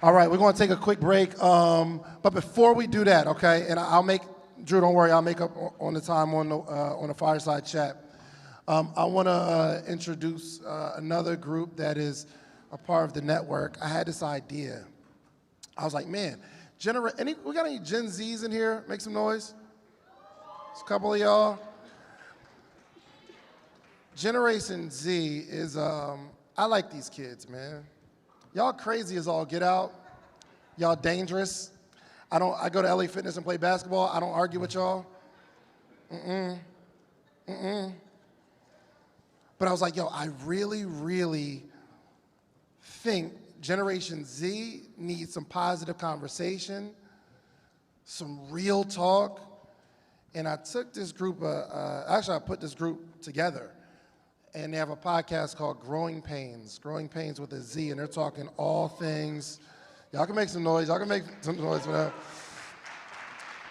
All right, we're going to take a quick break. But before we do that, okay, and I'll make, Drew, don't worry, I'll make up on the time on the fireside chat. I want to introduce another group that is a part of the network. I had this idea. I was like, man, we got any Gen Zs in here? Make some noise. There's a couple of y'all. Generation Z is, I like these kids, man. Y'all crazy as all get out. Y'all dangerous. I go to LA Fitness and play basketball. I don't argue with y'all. But I was like, yo, I really, really think Generation Z needs some positive conversation, some real talk. And I took this group, I put this group together. And they have a podcast called Painz, Growing Painz with a Z, and they're talking all things. Y'all can make some noise. Y'all can make some noise for that.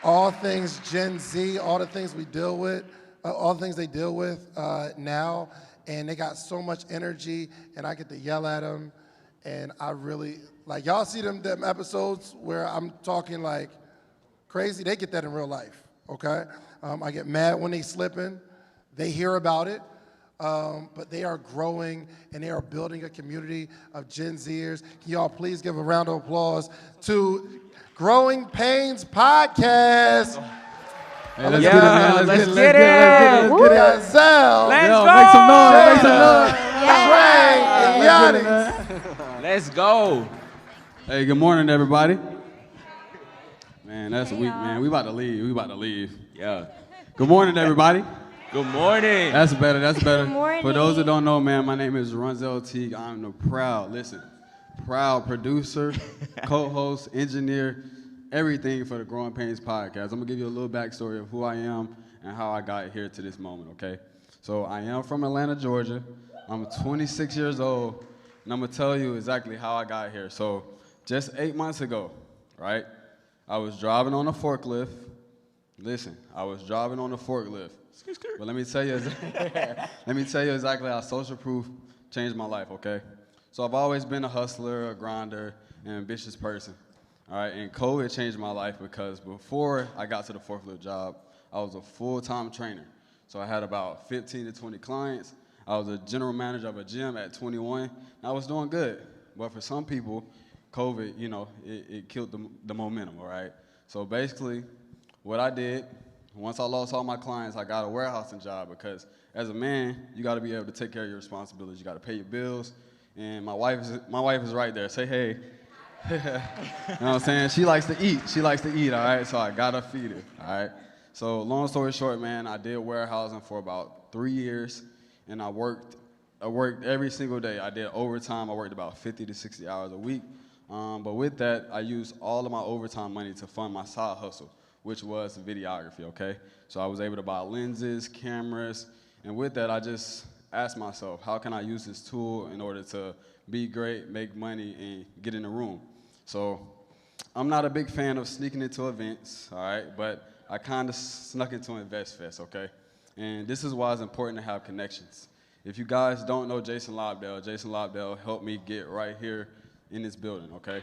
All things Gen Z, all the things we deal with, all the things they deal with now. And they got so much energy, and I get to yell at them. And I really, like, y'all see them episodes where I'm talking like crazy? They get that in real life, okay? I get mad when they slipping. They hear about it. But they are growing, and they are building a community of Gen Zers. Can y'all please give a round of applause to Growing Painz Podcast? Hey, let's get it, man. Let's get it. Let's get it. Zell. Let's go. Make some noise. Make some noise. Trey and Yanni. Let's go. Hey, good morning, everybody. Man, that's a week, man. We about to leave. Yeah. Good morning, everybody. Good morning. That's better. Good morning. For those that don't know, man, my name is Runzel Teague. I'm the proud producer, co-host, engineer, everything for the Growing Painz podcast. I'm going to give you a little backstory of who I am and how I got here to this moment, okay? So I am from Atlanta, Georgia. I'm 26 years old, and I'm going to tell you exactly how I got here. So just 8 months ago, right, I was driving on a forklift. Listen, I was driving on a forklift. But let me tell you exactly how social proof changed my life, okay? So I've always been a hustler, a grinder, an ambitious person, all right? And COVID changed my life because before I got to the forklift job, I was a full-time trainer. So I had about 15 to 20 clients. I was a general manager of a gym at 21. And I was doing good. But for some people, COVID, it killed the momentum, all right? So basically, what I did, once I lost all my clients, I got a warehousing job because as a man, you got to be able to take care of your responsibilities. You got to pay your bills, and my wife is right there. Say hey. You know what I'm saying? She likes to eat. All right. So I gotta feed her. All right. So long story short, man, I did warehousing for about 3 years, and I worked every single day. I did overtime. I worked about 50 to 60 hours a week. But with that, I used all of my overtime money to fund my side hustle, which was videography, okay? So I was able to buy lenses, cameras, and with that, I just asked myself, how can I use this tool in order to be great, make money, and get in the room? So I'm not a big fan of sneaking into events, all right? But I kind of snuck into Invest Fest, okay? And this is why it's important to have connections. If you guys don't know Jason Lobdell helped me get right here in this building, okay?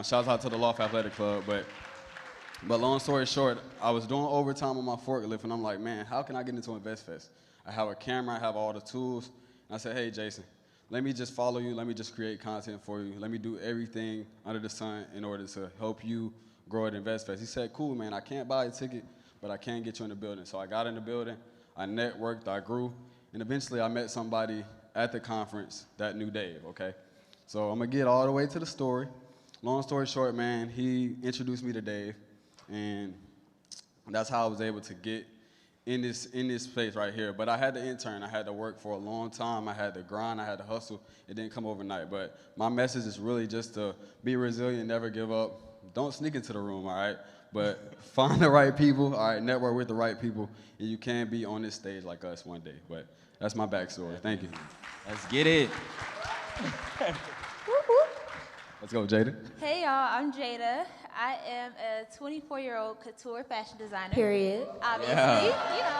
Shouts out to the Loft Athletic Club, but long story short, I was doing overtime on my forklift, and I'm like, man, how can I get into InvestFest? I have a camera, I have all the tools. And I said, hey, Jason, let me just follow you. Let me just create content for you. Let me do everything under the sun in order to help you grow at InvestFest. He said, cool, man, I can't buy a ticket, but I can get you in the building. So I got in the building, I networked, I grew, and eventually I met somebody at the conference that knew Dave, okay? So I'm going to get all the way to the story. Long story short, man, he introduced me to Dave. And that's how I was able to get in this space right here. But I had to intern. I had to work for a long time. I had to grind. I had to hustle. It didn't come overnight. But my message is really just to be resilient, never give up. Don't sneak into the room, all right? But find the right people, all right? Network with the right people, and you can be on this stage like us one day. But that's my backstory. Thank you. Let's get it. Let's go, Jada. Hey, y'all. I'm Jada. I am a 24-year-old couture fashion designer. Period. Obviously,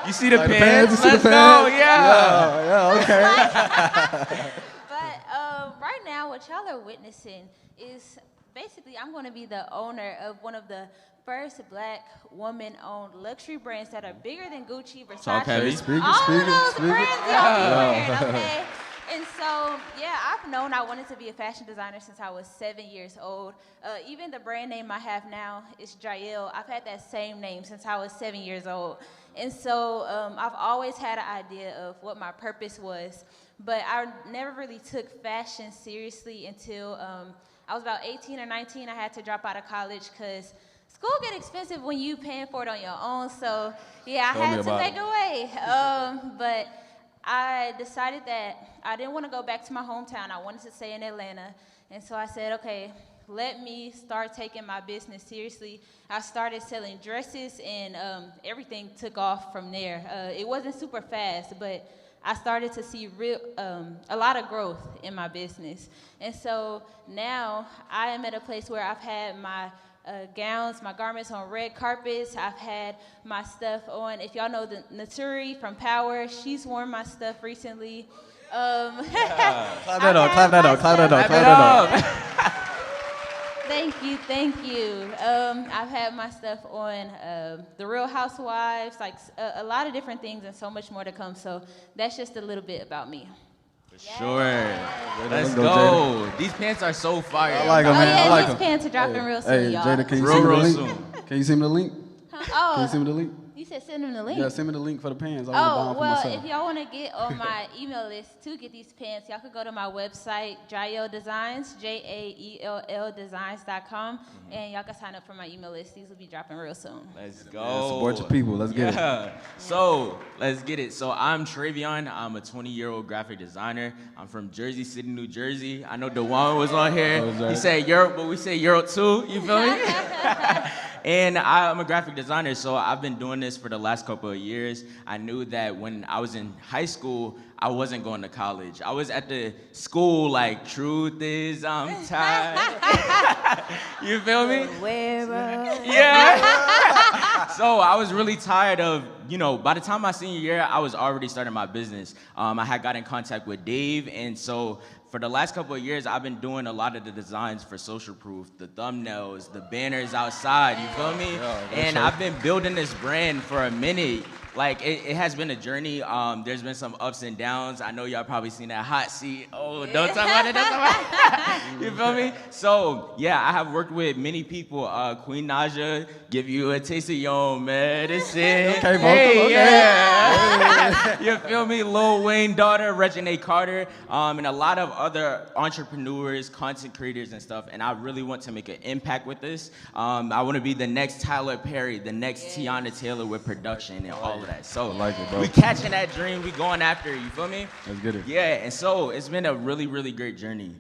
You see the Like the pants? pants? You see Let's the go. pants? Yeah. Yeah, okay. But right now, what y'all are witnessing is basically, I'm going to be the owner of one of the first black woman-owned luxury brands that are bigger than Gucci, Versace, Talk heavy. all of those brands y'all be wearing, okay? And so, yeah, I've known I wanted to be a fashion designer since I was 7 years old. Even the brand name I have now is Jael. I've had that same name since I was 7 years old. And so I've always had an idea of what my purpose was, but I never really took fashion seriously until I was about 18 or 19. I had to drop out of college because school get expensive when you paying for it on your own. So, yeah, I had to make a way. But I decided that I didn't want to go back to my hometown. I wanted to stay in Atlanta. And so I said, okay, let me start taking my business seriously. I started selling dresses, and everything took off from there. It wasn't super fast, but I started to see a lot of growth in my business. And so now I am at a place where I've had my gowns, my garments on red carpets. I've had my stuff on, if y'all know the Naturi from Power, she's worn my stuff recently. Clap that up. Thank you. I've had my stuff on The Real Housewives, like a lot of different things and so much more to come. So that's just a little bit about me. Sure. Let's go. These pants are so fire. I like them, man. Yeah, I like these them. pants are dropping real soon, Hey, y'all. Jada, can you send me the Real link? soon. Can you send me the link? Oh, Can you send me the link? you said send them the link. Yeah, send me the link for the pants. I want to buy Oh, them for well, myself. if y'all want to get on my email list to get these pants, y'all could go to my website, Jael Designs, JAELL Designs.com, and y'all can sign up for my email list. These will be dropping real soon. Let's go. Yeah, support your people. Let's get it. So, let's get it. So, I'm Tre'Vion. I'm a 20-year-old graphic designer. I'm from Jersey City, New Jersey. I know DeJuan was on here. He said Europe, but we say Europe too. You feel me? And I'm a graphic designer, so I've been doing this for the last couple of years. I knew that when I was in high school, I wasn't going to college. I was at the school like, truth is I'm tired. You feel me? Yeah. So I was really tired of, by the time my senior year, I was already starting my business. I had got in contact with Dave, and so for the last couple of years, I've been doing a lot of the designs for Social Proof, the thumbnails, the banners outside, you feel me? And I've been building this brand for a minute. Like, it has been a journey. There's been some ups and downs. I know y'all probably seen that hot seat. Oh, don't talk about it, don't talk about it. You feel me? So, yeah, I have worked with many people. Queen Naja, give you a taste of your own medicine. Okay, hey, yeah. You feel me? Lil Wayne daughter, Reginae Carter, and a lot of other entrepreneurs, content creators and stuff. And I really want to make an impact with this. I want to be the next Tyler Perry, the next Tiana Taylor with production and all of that. So like it, bro. we catching that dream, we going after it, you feel me? Let's get it. Yeah, and so it's been a really, really great journey.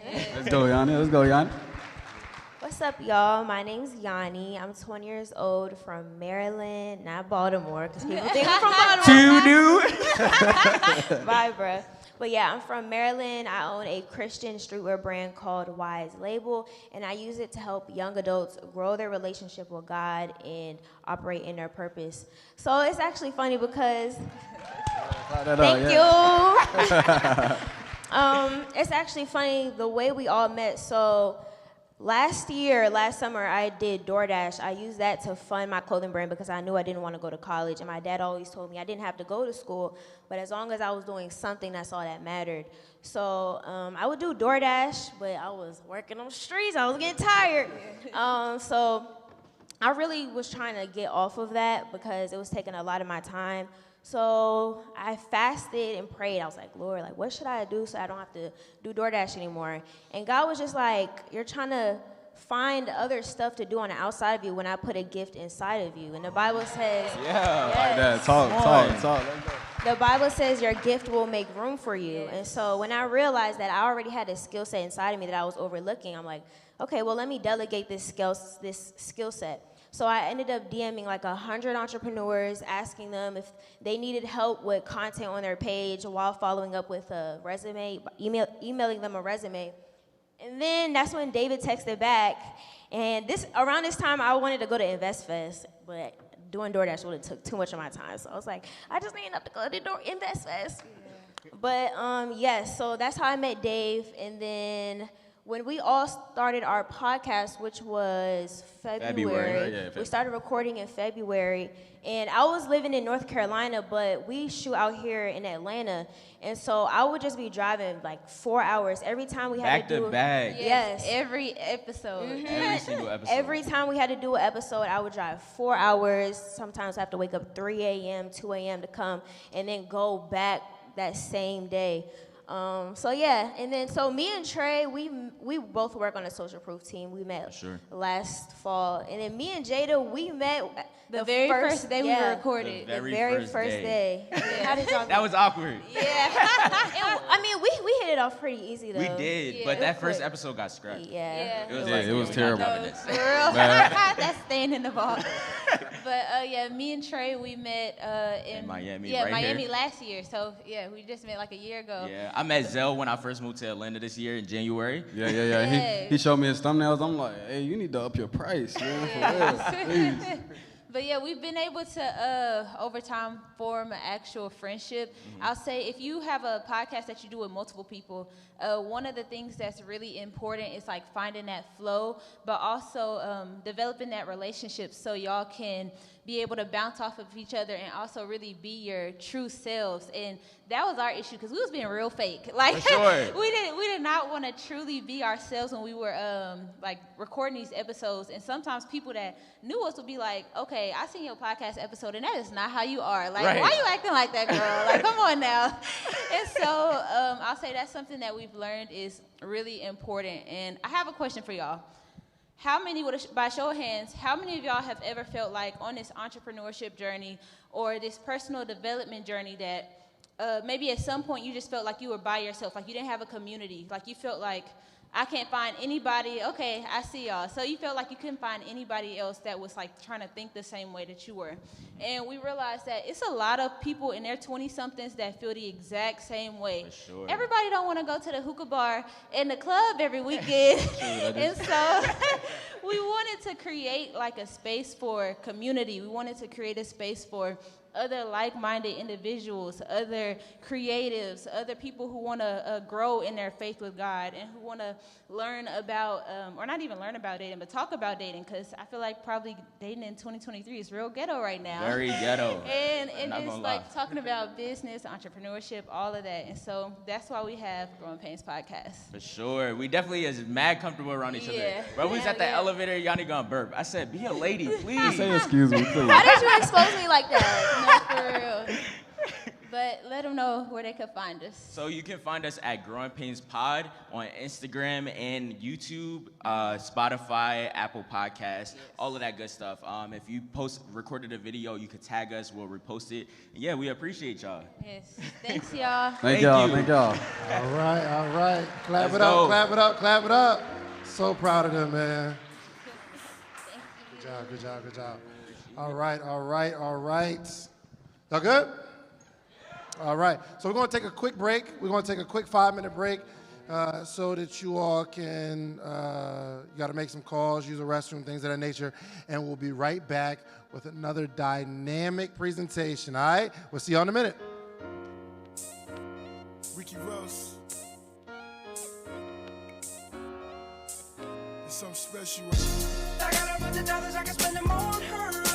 Let's go, Yanni. Let's go, Yanni. What's up, y'all? My name's Yanni. I'm 20 years old from Maryland, not Baltimore, because people think I'm from Baltimore. Bye, bruh. But yeah, I'm from Maryland. I own a Christian streetwear brand called Wise Label, and I use it to help young adults grow their relationship with God and operate in their purpose. So it's actually funny because, thank you. It's actually funny the way we all met. So last summer, I did DoorDash. I used that to fund my clothing brand because I knew I didn't want to go to college. And my dad always told me I didn't have to go to school, but as long as I was doing something, that's all that mattered. So I would do DoorDash, but I was working on the streets. I was getting tired. So I really was trying to get off of that because it was taking a lot of my time. So I fasted and prayed. I was like, Lord, like, what should I do so I don't have to do DoorDash anymore? And God was just like, you're trying to find other stuff to do on the outside of you when I put a gift inside of you. And the Bible says, Like that. Talk. the Bible says your gift will make room for you. And so when I realized that I already had a skill set inside of me that I was overlooking, I'm like, okay, well, let me delegate this skill set. So I ended up DMing like 100 entrepreneurs, asking them if they needed help with content on their page while following up with a resume, emailing them a resume. And then that's when David texted back. And around this time, I wanted to go to InvestFest, but doing DoorDash would have took too much of my time. So I was like, I just need enough to go to InvestFest. But yes, so that's how I met Dave. And then when we all started our podcast, which was February, yeah, we started recording in February, and I was living in North Carolina, but we shoot out here in Atlanta, and so I would just be driving like 4 hours every time we had Back to do to back. Yes. Every episode. Every single episode. Every time we had to do an episode, I would drive 4 hours. Sometimes I have to wake up 3 a.m., 2 a.m. to come, and then go back that same day. So yeah, and then so me and Trey, we both work on a social proof team. We met last fall, and then me and Jada, we met The very first day we recorded. The The very first day. How did y'all? That was awkward. Yeah. I mean, we hit it off pretty easy though. We did, Yeah, but it that was first quick. episode got scrapped. Yeah. It was terrible. For real. That's staying in the vault. But yeah, me and Trey, we met in Miami, Yeah, right Miami here. last year. So yeah, we just met like a year ago. Yeah, I met Zell when I first moved to Atlanta this year in January. Yeah. Yes. He showed me his thumbnails. I'm like, hey, you need to up your price, man. For real. Please. But yeah, we've been able to, over time, form an actual friendship. I'll say if you have a podcast that you do with multiple people, one of the things that's really important is like finding that flow, but also developing that relationship so y'all can be able to bounce off of each other and also really be your true selves. And that was our issue because we was being real fake. Like For sure. we did not want to truly be ourselves when we were like recording these episodes. And sometimes people that knew us would be like, okay, I seen your podcast episode and that is not how you are. Like, Right. why you acting like that, girl? Like, come on now. And so I'll say that's something that we've learned is really important. And I have a question for y'all. How many, by show of hands, how many of y'all have ever felt like on this entrepreneurship journey or this personal development journey that maybe at some point you just felt like you were by yourself, like you didn't have a community, like you felt like, I can't find anybody, okay, I see y'all. So you felt like you couldn't find anybody else that was like trying to think the same way that you were. And we realized that it's a lot of people in their 20-somethings that feel the exact same way. For sure. Everybody don't want to go to the hookah bar and the club every weekend. And so we wanted to create like a space for community. We wanted to create a space for other like-minded individuals, other creatives, other people who want to grow in their faith with God and who want to learn about, or not even learn about dating, but talk about dating, because I feel like probably dating in 2023 is real ghetto right now. Very ghetto. And not it's gonna like lie. talking about business, entrepreneurship, all of that. And so that's why we have Growing Painz podcast. For sure. We definitely is mad comfortable around each Yeah. other. Bro, we was at the Yeah. elevator, Yanni gonna burp. I said, be a lady, please. Say excuse me, please. How did you expose me like that? No, for real. But let them know where they could find us. So you can find us at Growing Painz Pod on Instagram and YouTube, Spotify, Apple Podcasts, all of that good stuff. If you recorded a video, you could tag us, we'll repost it. And yeah, we appreciate y'all. Yes. Thanks, y'all. Thank Thank y'all. you. Thank y'all. All right. Clap Let's it up, go. clap it up, clap it up. So proud of them, man. Good job. All right. Y'all good? All right. So we're going to take a quick break. We're going to take a quick 5-minute break so that you all can, you got to make some calls, use the restroom, things of that nature. And we'll be right back with another dynamic presentation. All right? We'll see you in a minute. Ricky Ross. It's something special. I got $100, I can spend them on her.